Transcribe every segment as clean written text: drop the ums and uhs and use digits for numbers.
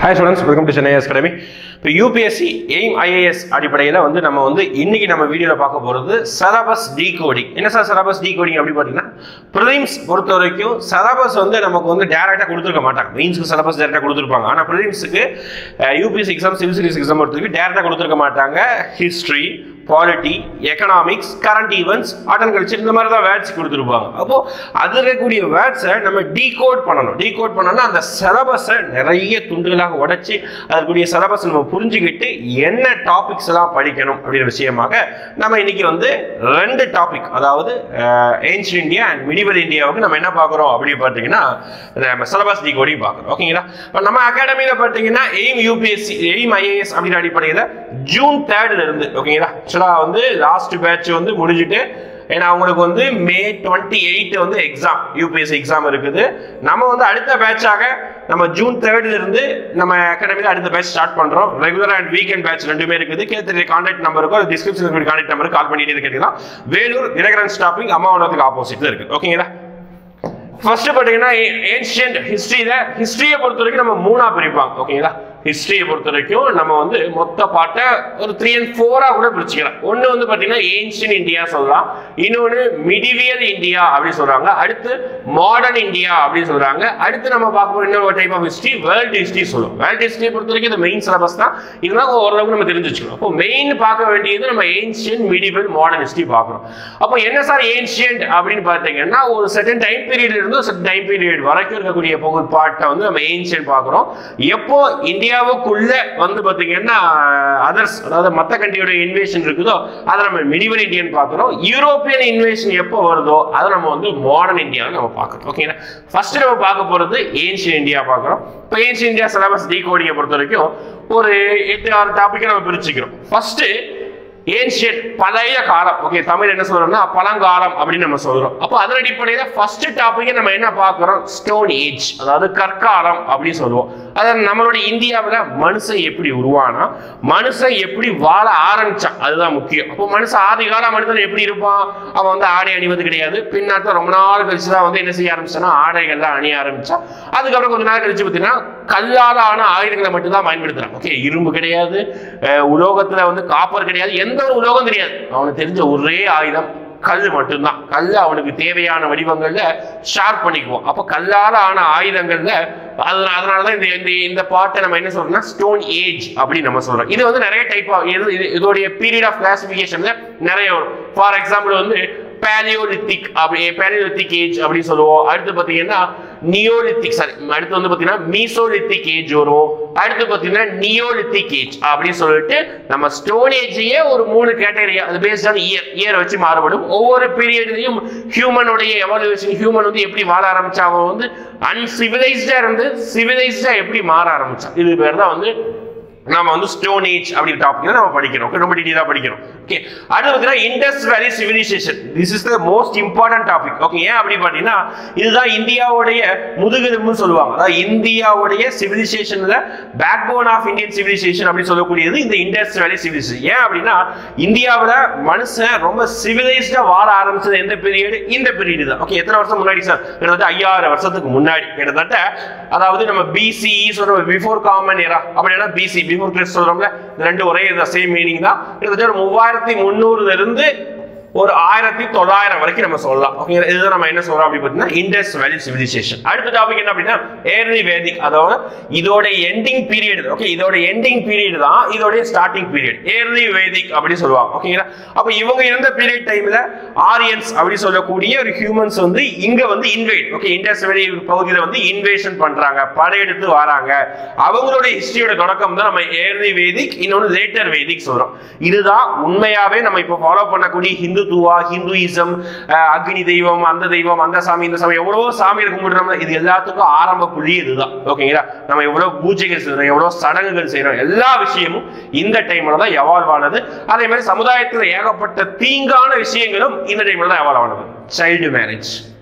Hi students, welcome to Chennai Academy. இப்போ UPSC AIM IAS அடிப்படையில் வந்து நம்ம வந்து இன்னைக்கு நம்ம வீடியோவில் பார்க்க போகிறது சிலபஸ் டீகோடிங். என்ன சார் சிலபஸ் டீகோடிங் அப்படி பார்த்தீங்கன்னா ப்ரிலிம்ஸ் பொறுத்த வரைக்கும் சிலபஸ் வந்து நமக்கு வந்து டேரெக்டாக கொடுத்துருக்க மாட்டாங்க. மெயின்ஸ்க்கு சிலபஸ் டேரெக்டாக கொடுத்துருப்பாங்க. ஆனால் ப்ரிலிம்ஸுக்கு UPSC exam civil service exam பொறுத்த வரைக்கும் டேரெக்டாக கொடுத்துருக்க மாட்டாங்க. History, polity, economics, current events, art and culture இந்த மாதிரி தான் வேர்ட்ஸ் கொடுத்துருப்பாங்க. அப்போ அதில் இருக்கக்கூடிய வேர்ட்ஸை நம்ம டீகோட் பண்ணணும். டீகோட் பண்ணோம்னா அந்த சிலபஸை நிறைய துண்டுகளாக உடைச்சி அதற்குரிய சிலபஸ் நம்ம புரிஞ்சுக்கிட்டு என்ன டாபிக்ஸ் எல்லாம் படிக்கணும் அப்படிங்கிற விஷயமாக நம்ம இன்னைக்கு வந்து ரெண்டு டாபிக், அதாவது ஏன்ஷியன்ட் இந்தியா அண்ட் மிடிவல் இந்தியாவுக்கு நம்ம என்ன பார்க்குறோம் அப்படின்னு பார்த்தீங்கன்னா நம்ம சிலபஸ் டீகோடிங் பார்க்குறோம். ஓகேங்களா? நம்ம அகாடமியில் பார்த்தீங்கன்னா எய்ம் யூபிஎஸ்சி எய்ம் ஐஏஎஸ் அப்படிங்கிற அடிப்படையில் ஜூன் 3 இருந்து ஓகேங்களா வந்து லாஸ்ட் பேட்ச் வந்து முடிஞ்சுட்டு, ஏன்னா அவங்களுக்கு வந்து May 28 வந்து எக்ஸாம் யூபிஎஸ்சி எக்ஸாம் இருக்குது. நம்ம வந்து அடுத்த பேட்சாக நம்ம ஜூன் 3 இருந்து நம்ம அகாடமியில் அடுத்த பேட்ச் ஸ்டார்ட் பண்றோம். ரெகுலர் அண்ட் வீக்கெண்ட் பேட்ச் ரெண்டுமே இருக்குது. கேட்குற கான்டாக்ட் நம்பருக்கும் டிஸ்கிரிப்ஷன் கான்டாக்ட் நம்பருக்கு கால் பண்ணிட்டு கேட்டுக்கலாம். வேலூர் தினகரன் ஸ்டாப்பிங் அம்மாவனத்துக்கு ஆப்போசிட்ல இருக்கு. ஓகேங்களா? ஃபர்ஸ்ட் பார்த்தீங்கன்னா ஏன்ஷியன்ட் ஹிஸ்டரியை பொறுத்த வரைக்கும் நம்ம மூணா பிரிப்பாங்க. ஓகேங்களா? ஹிஸ்டரியை பொறுத்த வரைக்கும் நம்ம வந்து மொத்த பாட்டை ஒரு 3 and 4 கூட பிரிச்சுக்கலாம். ஒன்று வந்து பார்த்தீங்கன்னா ஏன்ஷியன்ட் இந்தியா சொல்லலாம், இன்னொன்று மிடிவியல் இந்தியா அப்படின்னு சொல்றாங்க, அடுத்து மாடர்ன் இந்தியா அப்படின்னு சொல்றாங்க, அடுத்து நம்ம பார்க்க போகிற இன்னொரு type of history world history சொல்லுவோம். வேர்ல்டு ஹிஸ்டரியை பொறுத்த வரைக்கும் இது மெயின் சிலபஸ் தான். இதெல்லாம் ஓரளவுக்கு நம்ம தெரிஞ்சு வச்சுக்கணும். அப்போ மெயின் பார்க்க வேண்டியது நம்ம ஏன்ஷியன்ட், மிடிவல், மாடர்ன் ஹிஸ்டரி பார்க்குறோம். அப்போ என்ன சார் ஏன்ஷியன்ட் அப்படின்னு பார்த்தீங்கன்னா ஒரு செகண்ட் டைம் பீரியட் இருந்து ஒரு செகண்ட் டைம் பீரியட் வரைக்கும் இருக்கக்கூடிய பகுதி பாட்டை வந்து நம்ம ஏன்ஷியன்ட் பார்க்குறோம். எப்போ இந்தியாவுக்குள்ள வந்து பாத்தீங்கன்னா அதர்ஸ், அதாவது மத்த கண்ட்ரியோட இன்வேஷன் இருக்குதோ அதை நம்ம மிடிவல் இந்தியன் பார்க்கிறோம். யூரோப்பியன் இன்வேஷன் எப்போ வருதோ அதை நம்ம வந்து மாடர்ன் இந்தியாவை நம்ம பார்க்கிறோம். ஓகேங்களா? ஃபர்ஸ்ட் நம்ம பார்க்க போறது ஏன்ஷியன்ட் இந்தியா பார்க்கிறோம். இப்போ ஏன்ஷியன்ட் இந்தியா சிலபஸ் டீகோடிங்கை பொறுத்த வரைக்கும் ஒரு 8-6 டாபிக்கை நம்ம பிரிச்சுக்கிறோம். ஃபர்ஸ்ட் ஏன்ஷியன்ட் பழைய காலம். ஓகே, தமிழ் என்ன சொல்றோம்னா பழங்காலம் அப்படின்னு நம்ம சொல்றோம். அப்போ அதன் அடிப்படையில் ஃபர்ஸ்ட் டாபிக்கை நம்ம என்ன பார்க்கிறோம்? ஸ்டோன் ஏஜ், அதாவது கற்காலம் அப்படின்னு சொல்லுவோம். அதாவது நம்மளுடைய இந்தியாவில் மனுஷன் எப்படி உருவானா, மனுஷன் எப்படி வாழ ஆரம்பிச்சான், அதுதான் முக்கியம். அப்போ மனுஷன் ஆதி கால மனிதன் எப்படி இருப்பான்? அவன் வந்து ஆடை அணிவது கிடையாது. பின்னாட்டம் ரொம்ப நாள் கழிச்சு தான் வந்து என்ன செய்ய ஆரம்பிச்சானா ஆடைகள்லாம் அணிய ஆரம்பிச்சான். அதுக்கப்புறம் கொஞ்ச நாள் கழிச்சு பார்த்தீங்கன்னா கல்லால ஆன ஆயுதங்களை மட்டும்தான் பயன்படுத்துறான். ஓகே, இரும்பு கிடையாது, உலோகத்துல வந்து காப்பர் கிடையாது, எந்த ஒரு உலோகம் தெரியாது. அவனுக்கு தெரிஞ்ச ஒரே ஆயுதம் கல் மட்டும்தான். கல் அவனுக்கு தேவையான வடிவங்கள்ல ஷார்ப் பண்ணிக்குவோம். அப்ப கல்லால ஆன ஆயுதங்கள்ல அதனாலதான் இந்த பாட்டை நம்ம என்ன சொல்றோம்னா ஸ்டோன் ஏஜ் அப்படின்னு நம்ம சொல்றோம். இது வந்து நிறைய டைப் ஆஃப் இதோடைய பீரியட் ஆஃப் கிளாசிபிகேஷன்ல நிறைய வரும். ஃபார் எக்ஸாம்பிள் வந்து பேலியோலித்திக் ஏஜ் அப்படின்னு சொல்லுவோம். அடுத்து பாத்தீங்கன்னா நியோலித்திக், அடுத்து வந்து பாத்தீங்கன்னா மீசோலித்திக் ஏஜ் வரும். அடுத்து பாத்தீங்கன்னா நியோலித்திக் ஏஜ் அப்படின்னு சொல்லிட்டு நம்ம ஸ்டோன் ஏஜையே ஒரு 3 கேட்டகரி, அது பேஸ்ட் ஆன் இயர் வச்சு மாறுபடும். ஒவ்வொரு பீரியட்லயும் ஹியூமனுடைய எவாலுவேஷன், ஹியூமன் வந்து எப்படி வாழ ஆரம்பிச்சா, அவன் வந்து அன்சிவிலைஸ்டா இருந்து சிவிலைஸ்டா எப்படி மாற ஆரம்பிச்சான், இது பேர் தான் வந்து நாம வந்து ஸ்டோன் ஏஜ் அப்படிங்கிற டாபிக் நம்ம படிக்கிறோம். ரொம்ப டீடைலா படிக்கிறோம். ஓகே, அடுத்து பார்த்தீங்கன்னா Indus valley civilisation. This is the most important topic. Okay, ஏன் அப்படி பார்த்தீங்கன்னா இதுதான் இந்தியாவுடைய முதுகெலும்புன்னு சொல்லுவாங்க. அதாவது இந்தியாவுடைய சிவிலைசேஷன்ல backbone of Indian civilisation அப்படின்னு சொல்லக்கூடியது இந்த இண்டஸ் வேலி சிவிலைசேஷன். ஏன் அப்படின்னா இந்தியாவில் மனுஷன் ரொம்ப சிவிலைஸ்டா வாழ ஆரம்பிச்சது எந்த பீரியட்? இந்த பீரியட் தான். ஓகே, எத்தனை வருஷம் முன்னாடி சார்? கிட்டத்தட்ட 5000 வருஷத்துக்கு முன்னாடி கிட்டத்தட்ட. அதாவது நம்ம பிசிஇ சொல்றோம், பிஃபோர் காமன் எரா, அப்படின்னா பிசி பிஃபோர் கிறிஸ்ட் சொல்றோம்ல, ரெண்டு ஒரே சேம் மீனிங் தான். கிட்டத்தட்ட ஒரு 3300 இருந்து ஒரு 1900 வரைக்கும் நம்ம சொல்லலாம். ஓகே, இதுதான் நம்ம என்ன சொல்றோம் அப்படி பார்த்தீங்கன்னா இண்டஸ் வேலி சிவிலைசேஷன். அடுத்த டாபிக் என்ன அப்படின்னா ஏர்லி வேதிக், அதாவது இதோட எண்டிங் பீரியட். ஓகே, இதோட எண்டிங் பீரியட் தான் இதோட ஸ்டார்டிங் பீரியட், ஏர்லி வேதிக் அப்படி சொல்லுவாங்க. ஓகேங்களா? அப்ப இவங்க இருந்த பீரியட் டைம்ல ஆரியன்ஸ் அப்படி சொல்லக்கூடிய ஒரு ஹியூமன்ஸ் வந்து இங்க வந்து இன்வைட், ஓகே, இண்டஸ் வேலி பகுதியில வந்து இன்வேஷன் பண்றாங்க, படையெடுத்து வராங்க. அவங்களோட ஹிஸ்டரியோட தொடக்கம் தான் நம்ம ஏர்லி வேதிக், இன்னொன்று லேட்டர் வேதிக் சொல்றோம். இதுதான் உண்மையாவே நம்ம இப்ப ஃபாலோ பண்ணக்கூடிய ஹிந்துயிசம், அக்னி தெய்வம், அந்த தெய்வம், அந்த சாமி, இந்த சாமி, எவ்வளவோ சாமியை கும்பிடுறோம். இது எல்லாத்துக்கும் ஆரம்ப புள்ளி இதுதான். ஓகேங்களா? நம்ம எவ்வளவு பூஜைகள் செய்யறோம், எவ்வளவு சடங்குகள் செய்யறோம், எல்லா விஷயமும் இந்த டைம்ல தான் எவால்வ் ஆனது. அதே மாதிரி சமுதாயத்தில் ஏகப்பட்ட தீங்கான விஷயங்களும் இந்த டைம்ல தான் எவால்வ் ஆனது. சைல்டு மேரேஜ்,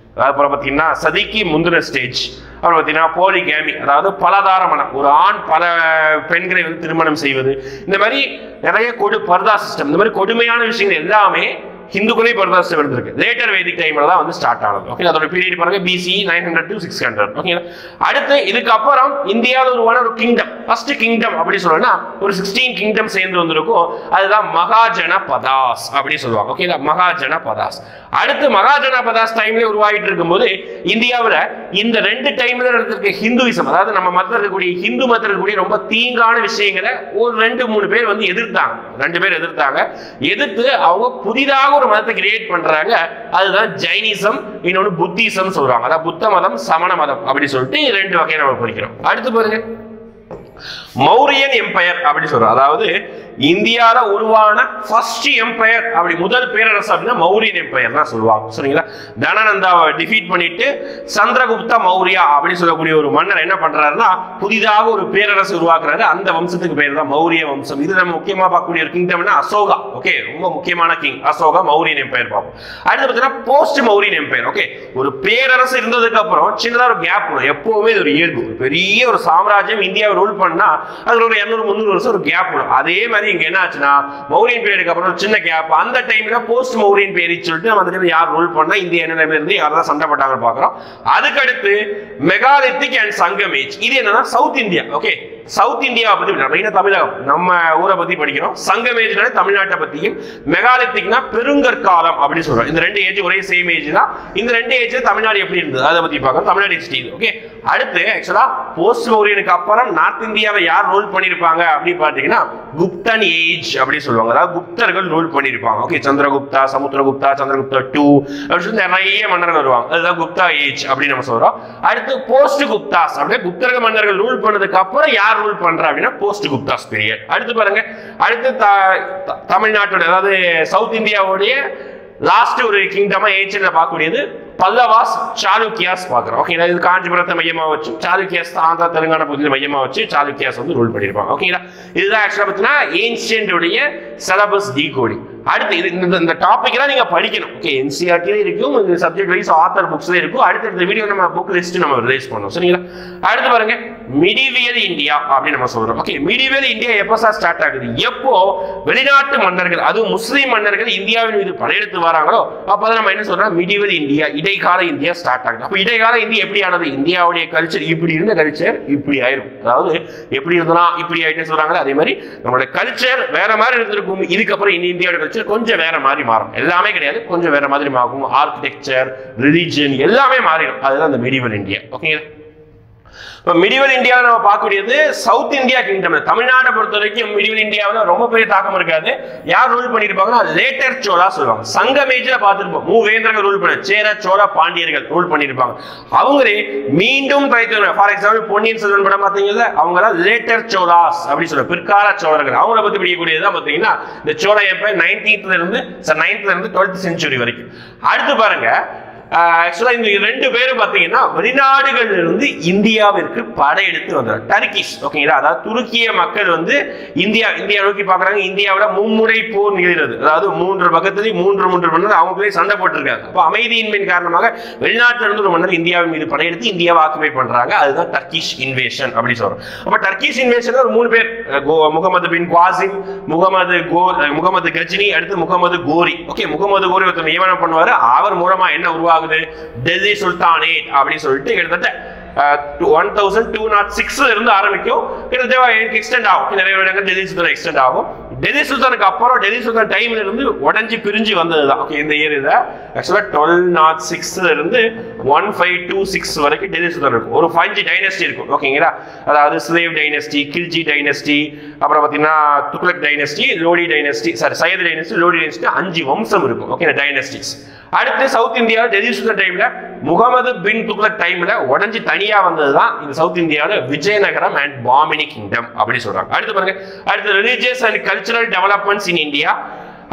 அப்புறம் பார்த்தீங்கன்னா சதிக்கு முந்தின ஸ்டேஜ், அப்புறம் பார்த்தீங்கன்னா போலிகேமி, அதாவது பலதார மனம், ஒரு ஆண் பல பெண்களை வந்து திருமணம் செய்வது, இந்த மாதிரி நிறைய பர்தா சிஸ்டம், இந்த மாதிரி கொடுமையான விஷயங்கள் எல்லாமே ஹிந்துக்குள்ளே பரதாசம் இருந்திருக்கு. லேட்டர் வேதிக் டைம்ல தான் வந்து ஸ்டார்ட் ஆனது. ஓகே, அதோட பீரியட் பாருங்க BCE 900 to 600. ஓகே, அடுத்து இதுக்கு அப்புறம் இந்தியாவில் உருவான ஒரு கிங்டம், ஃபர்ஸ்ட் கிங்டம் அப்படி சொல்லணும்னா ஒரு 16 கிங்டம் சேர்ந்து வந்திருக்கும். அதுதான் மகாஜனபதாஸ் அப்படி சொல்லுவாங்க. ஓகே, மகாஜனபதாஸ். அடுத்து மகாஜனபதாஸ் டைம்ல உருவாகிட்டு இருக்கும்போது இந்தியாவில் இந்த ரெண்டு டைம்ல இருந்திருக்க ஹிந்துவிசம், அதாவது நம்ம மதத்தில் இருக்கக்கூடிய ஹிந்து மதத்தில் இருக்கக்கூடிய ரொம்ப தீங்கான விஷயங்களை ஒரு 2-3 பேர் வந்து எதிர்த்தாங்க. 2 பேர் எதிர்த்தாங்க. எதிர்த்து அவங்க புதிதாக ஒரு மதத்தை கிரியேட் பண்றாங்க. அதுதான் ஜைனிசம், இன்னொன்னு புத்திசம் சொல்றாங்க. அதாவது புத்த மதம், சமண மதம் அப்படி சொல்லிட்டு 2 வகையை நம்ம பிரிக்கிறோம். அடுத்து பாருங்க, மௌரியன் எம்பையர் அப்படி சொல்றோம். அதாவது இந்தியால உருவான ஃபர்ஸ்ட் எம்பையர், அப்படி முதல் பேரரசு அப்படின்னா மௌரியன் எம்பையர் தான் சொல்லுவாங்க. சரிங்களா? தனநந்தாவை டிஃபீட் பண்ணிட்டு சந்திரகுப்த மௌரியா அப்படி சொல்லக்கூடிய ஒரு மன்னர் என்ன பண்றாருன்னா புதிதாக ஒரு பேரரசு உருவாக்குறாரு. அந்த வம்சத்துக்கு பேர் தான் மௌரிய வம்சம். இது நம்ம முக்கியமா பார்க்கக்கூடிய ஒரு கிங்டம்னா அசோகா. ஓகே, ரொம்ப முக்கியமான கிங் அசோகா. மௌரியன் எம்பையர் பார்ப்போம். அடுத்து பார்த்தீங்கன்னா போஸ்ட் மௌரியன் எம்பையர். ஓகே, ஒரு பேரரசு இருந்ததுக்கு அப்புறம் சின்னதா ஒரு கேப் வரும். எப்பவுமே இது ஒரு இயல்பு. ஒரு பெரிய ஒரு சாம்ராஜ்யம் இந்தியாவை ரூல் பண்ணா அதுல ஒரு 200-300 வருஷம் ஒரு கேப் வரும். அதே மாதிரி இங்க என்ன ஆச்சுன்னா மௌரியன் பீரியடுக்கு அப்புறம் ஒரு சின்ன கேப். அந்த டைம்ல போஸ்ட் மௌரியன் பீரியட் சொல்லிட்டு நம்ம அந்த டைம்ல யார் ரூல் பண்ணா இந்தியா என்ன டைம்ல இருந்து யாரெல்லாம் சண்டை போட்டாங்கன்னு பாக்குறோம். அதுக்கு அடுத்து மெகாலித்திக் அண்ட் சங்கம் ஏஜ். இது என்னன்னா சவுத் இந்தியா. ஓகே, சவுத் இந்தியாவை பத்தி மெயினா தமிழகம் நம்ம ஊரை பத்தி படிக்கிறோம். சங்கம் ஏஜ்னா தமிழ்நாட்டை பத்தியும், மெகாலித்திக்னா பெருங்கற்காலம் அப்படின்னு சொல்றோம். இந்த 2 ஏஜ் ஒரே சேம் ஏஜ் தான். இந்த 2 ஏஜ்ல தமிழ்நாடு எப்படி இருந்தது அதை பத்தி பார்க்கறோம். தமிழ்நாடு ஹிஸ்டரி. ஓகே, அடுத்து ஆக்சுவலா போஸ்ட் மௌரியனுக்கு அப்புறம் நார்த் இந்தியாவை யார் ரூல் பண்ணிருப்பாங்க அப்படி பாத்தீங்கன்னா குப்தன் ஏஜ் அப்படி சொல்லுவாங்க. அதாவது குப்தர்கள் ரூல் பண்ணிருப்பாங்க. ஓகே, சந்திரகுப்தா, சமுத்திரகுப்தா, சந்திரகுப்தா 2 அப்படி சொல்லி நிறைய மன்னர்கள் வருவாங்க. அதுதான் குப்தா ஏஜ் அப்படின்னு நம்ம சொல்றோம். அடுத்து போஸ்ட் குப்தாஸ் அப்படியே குப்தர்கள் மன்னர்கள் ரூல் பண்ணதுக்கு அப்புறம் யார் ரூல் பண்றா அப்படின்னா போஸ்ட் குப்தாஸ் பீரியட். அடுத்து பாருங்க, அடுத்து தமிழ்நாட்டோட அதாவது சவுத் இந்தியாவுடைய லாஸ்ட் ஒரு கிங்டமா ஏஜ்ல பார்க்கக்கூடியது பல்லவாஸ், சாளுக்கியாஸ் பார்க்கிறோம். ஓகேங்களா? இது காஞ்சிபுரத்தை மையமா வச்சு சாளுக்கியாஸ் ஆந்திரா தெலுங்கானா பகுதியில் மையமா வச்சு சாளுக்கியாஸ் வந்து ரூல் பண்ணிருப்பாங்க. ஓகேங்களா? இதுதான் ஆக்சுவலா பார்த்தீங்கன்னா ஏன்ஷியன்ட் உடைய சிலபஸ் டீகோடிங். அடுத்து இது இந்த டாபிக் எல்லாம் நீங்க படிக்கணும். ஓகே, NCERT இருக்கும், இந்த சப்ஜெக்ட் வைஸ் ஆத்தர் புக்ஸ்ல இருக்கும். அடுத்த வீடியோ நம்ம புக் லிஸ்ட் நம்ம ரிலீஸ் பண்ணுவோம். சரிங்களா? அடுத்து பாருங்க, மிடிவியல் இந்தியா அப்படின்னு நம்ம சொல்றோம். ஓகே, மிடிவியல் இந்தியா எப்போ ஸ்டார்ட் ஆகுது? எப்போ வெளிநாட்டு மன்னர்கள், அதுவும் முஸ்லீம் மன்னர்கள் இந்தியாவின் மீது படையெடுத்து வராங்களோ அப்பதான் நம்ம என்ன சொல்றோம், மிடிவியல் இந்தியா, இடைக்கால இந்தியா ஸ்டார்ட் ஆகுது. அப்ப இடைக்கால இந்தியா எப்படி ஆனது? இந்தியாவுடைய கல்ச்சர் இப்படி இருந்த கல்ச்சர் இப்படி ஆயிரும். அதாவது எப்படி இருந்தனா இப்படி ஆயிட்டு சொல்றாங்க. அதே மாதிரி நம்மளோட கல்ச்சர் வேற மாதிரி இருந்திருக்கும். இதுக்கப்புறம் இந்தியாவோட கல்ச்சர் கொஞ்சம் வேற மாதிரி மாறும். எல்லாமே கிடையாது, கொஞ்சம் வேற மாதிரி மாறும். ஆர்கிடெக்சர், ரிலிஜன் எல்லாமே மாறிடும். அதுதான் இந்த medieval India. Okay, medieval India நம்ம பார்க்கக்கூடியது சவுத் இந்தியா கிங்டம். தமிழ்நாட்டை பொறுத்த வரைக்கும் மிடிவல் இந்தியாவில் ரொம்ப பெரிய தாக்கம் இருக்காது. யார் ரூல் பண்ணிருப்பாங்கன்னா லேட்டர் சோழா சொல்லுவாங்க. சங்கம் ஏஜ்ல பார்த்திருப்போம். மூவேந்தர்கள் ரூல் பண்ண, சேர சோழ பாண்டியர்கள் ரூல் பண்ணிருப்பாங்க. அவங்களே மீண்டும் ஃபார் எக்ஸாம்பிள் பொன்னியின் செல்வன் படம் பார்த்தீங்கல்ல, அவங்க லேட்டர் சோழாஸ் அப்படி சொல்ல, பிற்கால சோழர்கள். அவங்கள பத்தி படிக்கக்கூடியதான் பார்த்தீங்கன்னா இந்த சோழ எம்பையர் 9th இருந்து 12th செஞ்சுரி வரைக்கும். அடுத்து பாருங்க, ஆக்சுவலா இந்த 2 பேரும் பாத்தீங்கன்னா வெளிநாடுகளில் இருந்து இந்தியாவிற்கு படையெடுத்து வந்தாங்க. டர்க்கிஷ். ஓகேங்களா? அதாவது துருக்கிய மக்கள் வந்து இந்தியா நோக்கி பாக்குறாங்க. இந்தியாவில மும்முறை போர் நிகழ்கிறது. அதாவது 3 பக்கத்துலயும் 3 மன்னர் அவங்களே சண்டை போட்டிருக்காங்க. அப்ப அமைதியின்மையின் காரணமாக வெளிநாட்டில இருந்து ஒரு மன்னர் இந்தியாவின் மீது படையெடுத்து இந்தியாவை ஆக்குபை பண்றாங்க. அதுதான் டர்க்கிஷ் இன்வேஷன் அப்படி சொல்றோம். அப்ப டர்க்கிஷ் இன்வேஷன் ஒரு 3 பேர், முகமது பின் குவாசிம், முகமது கஜினி, அடுத்து முகமது கோரி. ஓகே, முகமது கோரி ஒருத்தர் நியமனம் பண்ணுவாரு. அவர் மூலமா என்ன உருவாகுது? டெல்லி சுல்தானேட் அப்படின்னு சொல்லிட்டு கிட்டத்தட்ட 1206 இருந்து ஆரம்பிக்கும். கிட்டத்தட்ட எக்ஸ்டெண்ட் ஆகும். நிறைய இடங்கள் டெல்லி சுல்தான் எக்ஸ்டெண்ட் ஆகும். டெல்லி சுல்தானுக்கு அப்புறம் டெல்லி சுல்தான் டைம்ல இருந்து உடஞ்சி பிரிஞ்சு வந்ததுதான். ஓகே, இந்த இயர் இதை ஆக்சுவலா 1206 இருந்து 1526 வரைக்கும் டெல்லி சுல்தான் இருக்கும். ஒரு 5 டைனஸ்டி இருக்கும். ஓகேங்களா? அதாவது ஸ்லேவ் டைனஸ்டி, கில்ஜி டைனஸ்டி, அப்புறம் பாத்தீங்கன்னா Tughlaq dynasty, Lodi dynasty, Sayyid dynasty, Lodi dynasty, 5 வம்சம் இருக்கும். Okay, dynasties. அடுத்து சவுத் இந்தியாவில் டெல்லி சுல்தான் டைம்ல முகமது பின் துக்ளக் டைம்ல உடஞ்சி தனியா வந்ததுதான் இந்த சவுத் இந்தியாவில் விஜயநகரம் அண்ட் பாமினி கிங்டம் அப்படி சொல்றாங்க. அடுத்து பாருங்க, அடுத்து religious and cultural developments in India.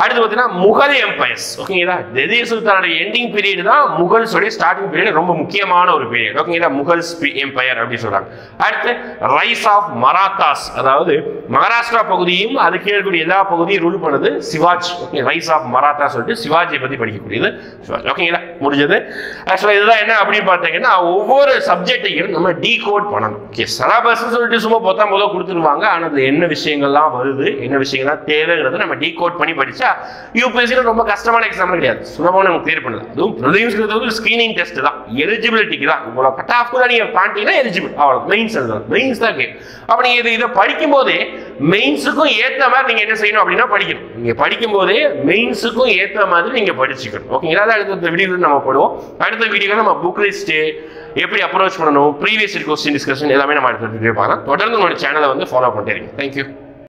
அடுத்து பார்த்தீங்கன்னா முகல் எம்பையர்ஸ். ஓகேங்களா? டெல்லி சுல்தானோட எண்டிங் பீரியட் தான் முகல்ஸோட ஸ்டார்டிங் பீரியட். ரொம்ப முக்கியமான ஒரு பீரியட். ஓகேங்களா? முகல்ஸ் எம்பையர் அப்படி சொல்றாங்க. அடுத்து ரைஸ் ஆஃப் மராத்தாஸ், அதாவது மகாராஷ்டிரா பகுதியும் அது கீழக்கூடிய எல்லா பகுதியும் ரூல் பண்ணது Shivaji. Okay, rise of Maratha சொல்லிட்டு சிவாஜியை பத்தி படிக்கக்கூடியது சிவாஜி. ஓகேங்களா? முடிஞ்சது. ஆக்சுவலா இதுதான் என்ன அப்படின்னு பார்த்தீங்கன்னா ஒவ்வொரு சப்ஜெக்டையும் நம்ம டீகோட் பண்ணணும். ஓகே, சிலபஸ் சொல்லிட்டு சும்மா பொத்தாம் போல கொடுத்துருவாங்க. ஆனால் அது என்ன விஷயங்கள்லாம் வருது, என்ன விஷயங்கள்லாம் தேவைங்கிறத நம்ம டீகோட் பண்ணி படிச்சா இல்லையா? யூபிஎஸ்சி ரொம்ப கஷ்டமான எக்ஸாம் கிடையாது, சுலபமாக நம்ம கிளியர் பண்ணலாம். அதுவும் ப்ரிலிம்ஸ்ங்கிறது வந்து ஸ்கிரீனிங் டெஸ்ட் தான், எலிஜிபிலிட்டிக்கு தான். உங்களோட கட் ஆஃப் கூட நீங்க தாண்டினா எலிஜிபிள், அவ்வளோ. மெயின்ஸ் எழுதலாம், மெயின்ஸ் தான் கேட்கும். அப்ப நீங்க இதை படிக்கும் போதே மெயின்ஸுக்கும் ஏற்ற மாதிரி நீங்க என்ன செய்யணும் அப்படின்னா படிக்கணும். நீங்க படிக்கும் போதே மெயின்ஸுக்கும் ஏற்ற மாதிரி நீங்க படிச்சுக்கணும். ஓகேங்களா? அடுத்த வீடியோவில் நம்ம போடுவோம். அடுத்த வீடியோவில் நம்ம புக் லிஸ்ட் எப்படி அப்ரோச் பண்ணணும், ப்ரீவியஸ் கொஸ்டின் டிஸ்கஷன் எல்லாமே நம்ம அடுத்த வீடியோ பார்க்கலாம். தொடர்ந்து உங்களோட சேனலை வந்து ஃபாலோ பண்ணிட்டு இருக்கீங்க. தேங்க்யூ.